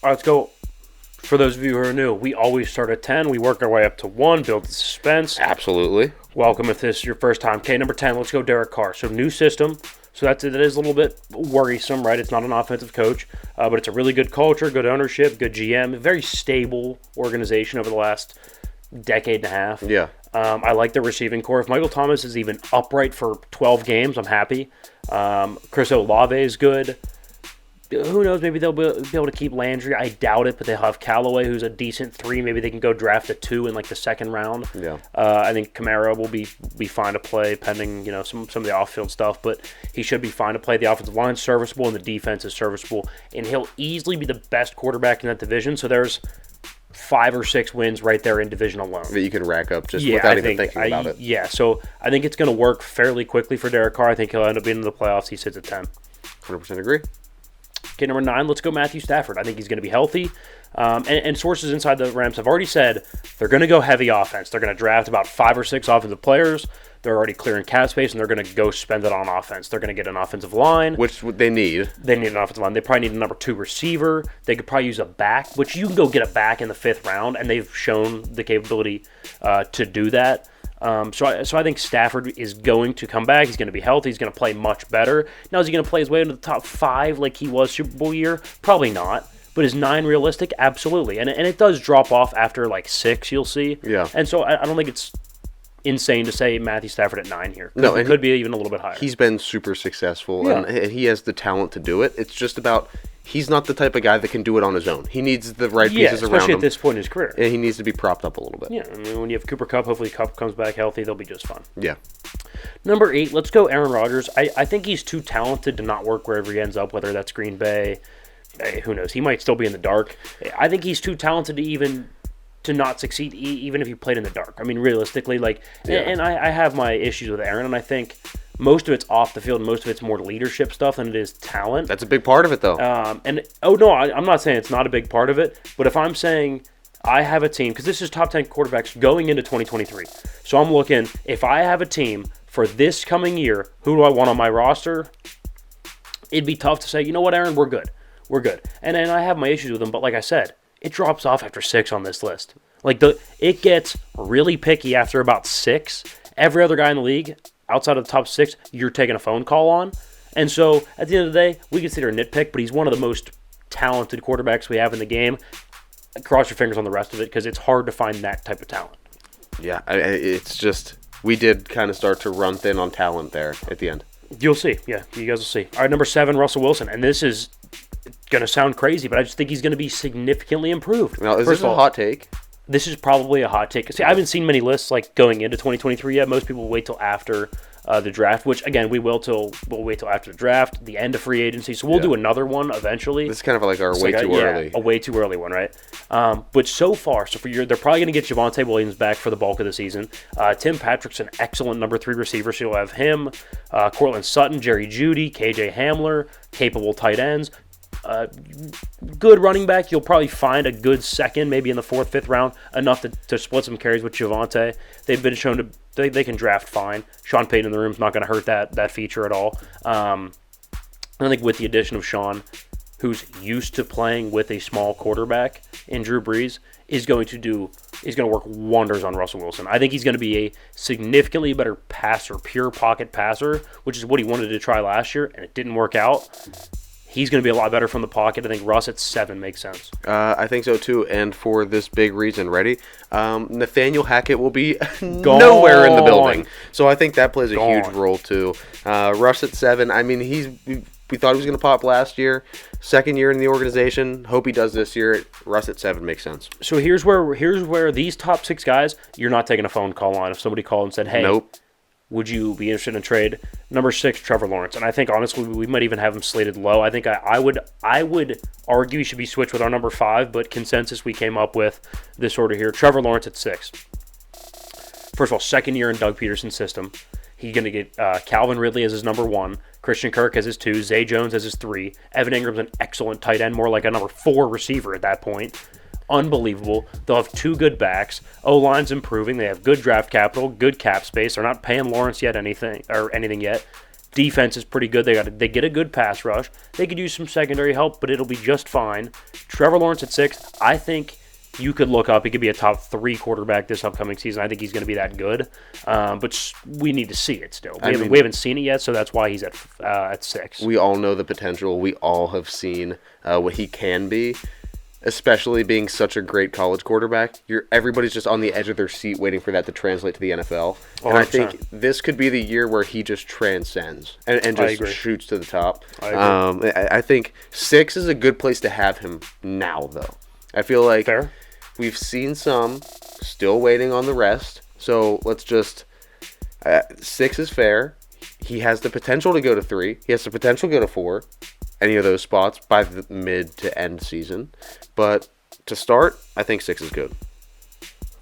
All right, let's go. For those of you who are new, we always start at 10. We work our way up to 1, build the suspense. Absolutely. Welcome if this is your first time. Okay, number 10, let's go Derek Carr. So new system. So that is a little bit worrisome, right? It's not an offensive coach, but it's a really good culture, good ownership, good GM, very stable organization over the last decade and a half. Yeah. I like the receiving core. If Michael Thomas is even upright for 12 games, I'm happy. Chris Olave is good. Who knows? Maybe they'll be able to keep Landry. I doubt it, but they'll have Callaway, who's a decent 3. Maybe they can go draft a 2 in like the second round. Yeah. I think Kamara will be fine to play, pending some of the off-field stuff. But he should be fine to play. The offensive line's serviceable, and the defense is serviceable, and he'll easily be the best quarterback in that division. So there's 5 or 6 wins right there in division alone That you can rack up without even thinking about it. Yeah, so I think it's going to work fairly quickly for Derek Carr. I think he'll end up being in the playoffs. He sits at 10. 100% agree. Okay, number 9, let's go Matthew Stafford. I think he's going to be healthy. And sources inside the Rams have already said they're going to go heavy offense. They're going to draft about 5 or 6 offensive players. They're already clearing cap space, and they're going to go spend it on offense. They're going to get an offensive line. Which they need. They need an offensive line. They probably need a number 2 receiver. They could probably use a back, which you can go get a back in the 5th round, and they've shown the capability to do that. So I think Stafford is going to come back. He's going to be healthy. He's going to play much better. Now, is he going to play his way into the top 5 like he was Super Bowl year? Probably not. But is 9 realistic? Absolutely. And it does drop off after like 6, you'll see. Yeah. And so I don't think it's insane to say Matthew Stafford at 9 here. No, it could be even a little bit higher. He's been super successful, Yeah. and he has the talent to do it. It's just about he's not the type of guy that can do it on his own. He needs the right pieces around him. especially at this point in his career. And he needs to be propped up a little bit. Yeah, I mean, when you have Cooper Kupp, hopefully Kupp comes back healthy, they'll be just fine. Yeah. Number 8, let's go Aaron Rodgers. I think he's too talented to not work wherever he ends up, whether that's Green Bay. Who knows? He might still be in the dark. I think he's too talented to not succeed, even if he played in the dark. I mean, realistically, and I have my issues with Aaron, and I think most of it's off the field, and most of it's more leadership stuff than it is talent. That's a big part of it, though. I'm not saying it's not a big part of it, but if I'm saying I have a team, because this is top 10 quarterbacks going into 2023, so I'm looking, if I have a team for this coming year, who do I want on my roster? It'd be tough to say, you know what, Aaron, we're good. We're good. And I have my issues with him, but like I said, it drops off after 6 on this list. It gets really picky after about 6. Every other guy in the league, outside of the top 6, you're taking a phone call on. And so, at the end of the day, we consider a nitpick, but he's one of the most talented quarterbacks we have in the game. Cross your fingers on the rest of it, because it's hard to find that type of talent. Yeah, it's just, we did kind of start to run thin on talent there at the end. You'll see. Yeah, you guys will see. All right, number 7, Russell Wilson. And this is going to sound crazy, but I just think he's going to be significantly improved. Now, is this a hot take? This is probably a hot take. See, I haven't seen many lists going into 2023 yet. Most people wait till after the draft, which again we'll wait till after the draft, the end of free agency. So we'll do another one eventually. This is kind of like our way too early. A way too early one, right? But so far, they're probably going to get Javonte Williams back for the bulk of the season. Tim Patrick's an excellent number 3 receiver, so you'll have him, Cortland Sutton, Jerry Jeudy, KJ Hamler, capable tight ends. Good running back. You'll probably find a good second, maybe in the 4th, 5th round, enough to split some carries with Javonte. They've been shown they can draft fine. Sean Payton in the room is not going to hurt that feature at all. I think with the addition of Sean, who's used to playing with a small quarterback in Drew Brees, is going to work wonders on Russell Wilson. I think he's going to be a significantly better passer, pure pocket passer, which is what he wanted to try last year, and it didn't work out. He's going to be a lot better from the pocket. I think Russ at 7 makes sense. I think so too, and for this big reason. Ready? Nathaniel Hackett will be nowhere in the building, so I think that plays a huge role too. Russ at 7. I mean, we thought he was going to pop last year. 2nd year in the organization. Hope he does this year. Russ at 7 makes sense. So here's where these top 6 guys, you're not taking a phone call on. If somebody called and said, "Hey, nope. Would you be interested in a trade?" Number 6, Trevor Lawrence. And I think, honestly, we might even have him slated low. I think I would argue he should be switched with our number 5, but consensus we came up with this order here. Trevor Lawrence at 6. First of all, 2nd year in Doug Peterson's system. He's going to get Calvin Ridley as his number 1, Christian Kirk as his 2, Zay Jones as his 3. Evan Ingram's an excellent tight end, more like a number 4 receiver at that point. Unbelievable. They'll have 2 good backs. O-line's improving. They have good draft capital, good cap space. They're not paying Lawrence anything yet. defense is pretty good. They get a good pass rush. They could use some secondary help, but it'll be just fine. Trevor Lawrence at 6, I think you could look up. He could be a top 3 quarterback this upcoming season. I think he's going to be that good. But we need to see it still. We haven't seen it yet, so that's why he's at 6. We all know the potential. We all have seen what he can be, especially being such a great college quarterback. Everybody's just on the edge of their seat waiting for that to translate to the NFL. 100%. And I think this could be the year where he just transcends and just shoots to the top. I think 6 is a good place to have him now, though. I feel like Fair. We've seen some, still waiting on the rest. So let's just 6 is fair. He has the potential to go to 3. He has the potential to go to 4. Any of those spots by the mid to end season. But to start, I think 6 is good.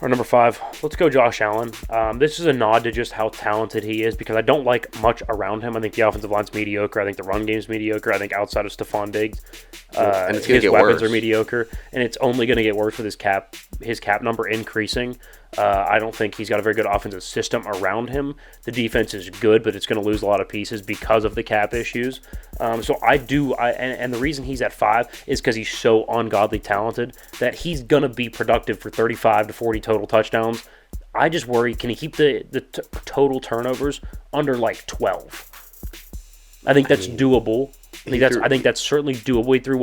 Our number 5, let's go Josh Allen. This is a nod to just how talented he is because I don't like much around him. I think the offensive line's mediocre. I think the run game's mediocre. I think outside of Stephon Diggs, and it's his weapons are mediocre. And it's only going to get worse with his cap number increasing. I don't think he's got a very good offensive system around him. The defense is good, but it's going to lose a lot of pieces because of the cap issues. And the reason he's at 5 is because he's so ungodly talented that he's going to be productive for 35 to 40 total touchdowns. I just worry, can he keep the total turnovers under like 12? I think that's doable. I think that's certainly doable. He threw,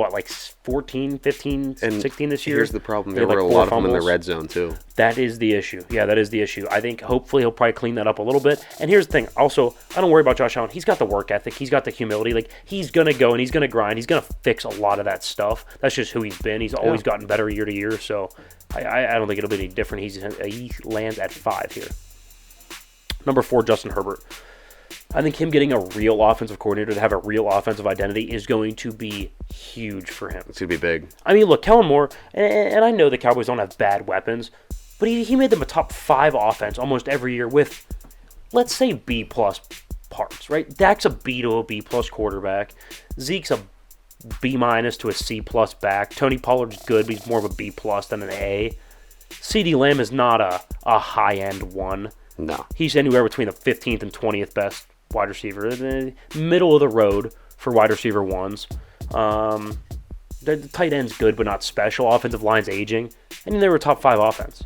14, 15, 16 this year? Here's the problem. There were a lot of them in the red zone, too. That is the issue. Yeah, that is the issue. I think hopefully he'll probably clean that up a little bit. And here's the thing. Also, I don't worry about Josh Allen. He's got the work ethic. He's got the humility. Like, he's going to go and he's going to grind. He's going to fix a lot of that stuff. That's just who he's been. He's always gotten better year to year. So I don't think it'll be any different. He lands at 5 here. Number 4, Justin Herbert. I think him getting a real offensive coordinator to have a real offensive identity is going to be huge for him. It's going to be big. I mean, look, Kellen Moore, and I know the Cowboys don't have bad weapons, but he made them a top 5 offense almost every year with, let's say, B-plus parts, right? Dak's a B to a B-plus quarterback. Zeke's a B- to a C-plus back. Tony Pollard's good, but he's more of a B-plus than an A. CeeDee Lamb is not a high-end one. No. He's anywhere between the 15th and 20th best wide receiver. The middle of the road for wide receiver ones. The tight end's good, but not special. Offensive line's aging. And they were a top 5 offense.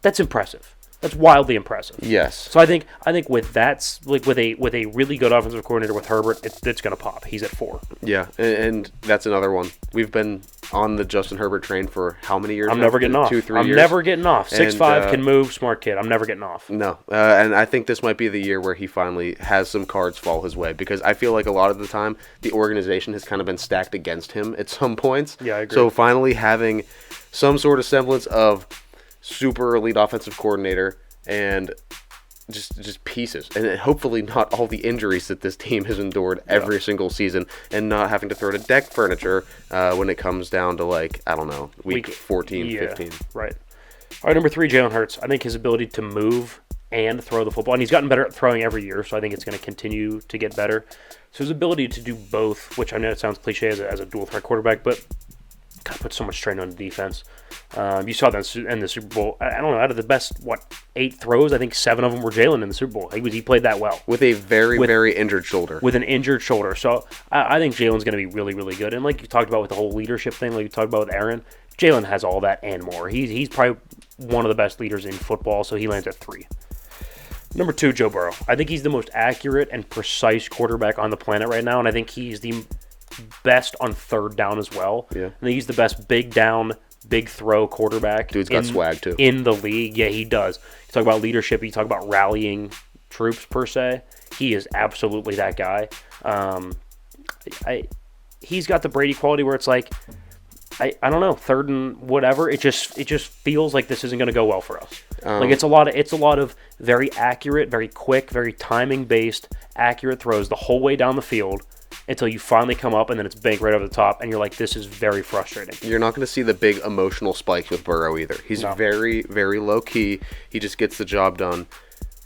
That's impressive. That's wildly impressive. Yes. So I think with that, like with a really good offensive coordinator with Herbert, it's going to pop. He's at 4. Yeah, and that's another one. We've been on the Justin Herbert train for how many years? I'm never getting off. 2-3 years. I'm never getting off. 6'5", can move, smart kid. I'm never getting off. No, and I think this might be the year where he finally has some cards fall his way because I feel like a lot of the time the organization has kind of been stacked against him at some points. Yeah, I agree. So finally having some sort of semblance of super elite offensive coordinator and just pieces, and hopefully not all the injuries that this team has endured every single season, and not having to throw to deck furniture when it comes down to week 14, 15. Right. All right, number 3, Jalen Hurts. I think his ability to move and throw the football, and he's gotten better at throwing every year, so I think it's going to continue to get better. So his ability to do both, which I know it sounds cliche as a dual threat quarterback, but God, put so much strain on the defense. You saw that in the Super Bowl. I don't know, out of the best, 8 throws, I think 7 of them were Jalen in the Super Bowl. He played that well. With a very injured shoulder. With an injured shoulder. So I think Jalen's going to be really, really good. And like you talked about with the whole leadership thing, like you talked about with Aaron, Jalen has all that and more. He's probably one of the best leaders in football, so he lands at 3. Number 2, Joe Burrow. I think he's the most accurate and precise quarterback on the planet right now, and I think he's the best on third down as well. Yeah. I think he's the best big down, big throw quarterback. Dude's got swag too. In the league. Yeah, he does. You talk about leadership, you talk about rallying troops per se. He is absolutely that guy. He's got the Brady quality where it's like, I don't know, third and whatever. It just feels like this isn't going to go well for us. It's a lot of very accurate, very quick, very timing based, accurate throws the whole way down the field until you finally come up and then it's banked right over the top and you're like, this is very frustrating. You're not going to see the big emotional spikes with Burrow either. He's very, very low key. He just gets the job done.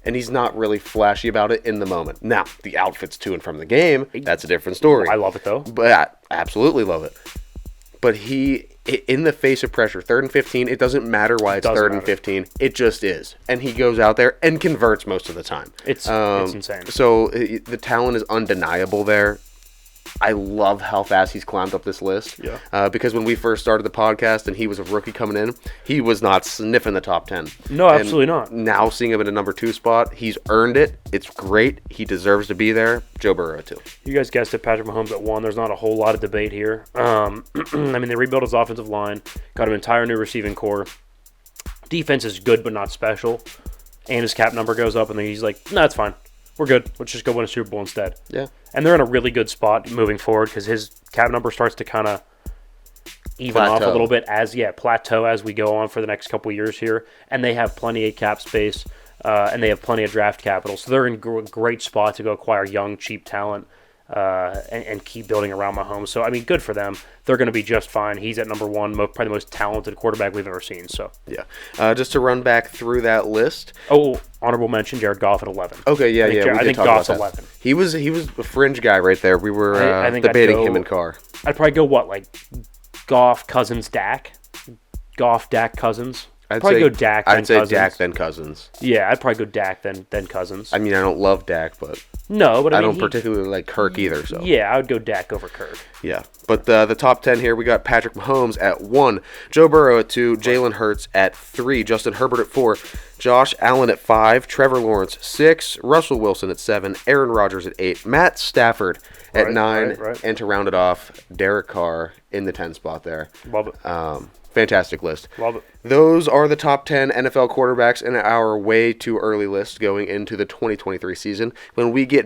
And he's not really flashy about it in the moment. Now, the outfits to and from the game, that's a different story. I love it though. But I absolutely love it. But he in the face of pressure, 3rd and 15, it doesn't matter why it's 3rd and 15. It just is. And he goes out there and converts most of the time. It's insane. So the talent is undeniable there. I love how fast he's climbed up this list. Yeah. Because when we first started the podcast and he was a rookie coming in, he was not sniffing the top 10. No, absolutely not. Now seeing him in a number 2 spot, he's earned it. It's great. He deserves to be there. Joe Burrow, too. You guys guessed it, Patrick Mahomes at 1. There's not a whole lot of debate here. I mean, they rebuilt his offensive line, got an entire new receiving core. Defense is good but not special. And his cap number goes up, and then he's like, no, it's fine. We're good. Let's just go win a Super Bowl instead. Yeah. And they're in a really good spot moving forward because his cap number starts to kind of even off a little bit plateau as we go on for the next couple of years here. And they have plenty of cap space, and they have plenty of draft capital. So they're in a great spot to go acquire young, cheap talent and keep building around Mahomes. So, I mean, good for them. They're going to be just fine. He's at number 1, probably the most talented quarterback we've ever seen. So yeah. Just to run back through that list. Oh, honorable mention, Jared Goff at 11. Okay, yeah. I think Goff's 11. He was a fringe guy right there. We were debating him in Carr. I'd probably go, Goff, Cousins, Dak? Goff, Dak, Cousins? I'd probably go Dak, then Cousins. I'd say Dak, then Cousins. Yeah, I'd probably go Dak, then Cousins. I mean, I don't love Dak, but... No, but I don't particularly like Kirk either, so... Yeah, I would go Dak over Kirk. Yeah, but the top 10 here, we got Patrick Mahomes at 1, Joe Burrow at 2, Jalen Hurts at 3, Justin Herbert at 4, Josh Allen at 5, Trevor Lawrence 6, Russell Wilson at 7, Aaron Rodgers at 8, Matt Stafford at 9, and to round it off, Derek Carr in the 10 spot there. Love it. Fantastic list. Love it. Those are the top 10 NFL quarterbacks in our way too early list going into the 2023 season. When we get back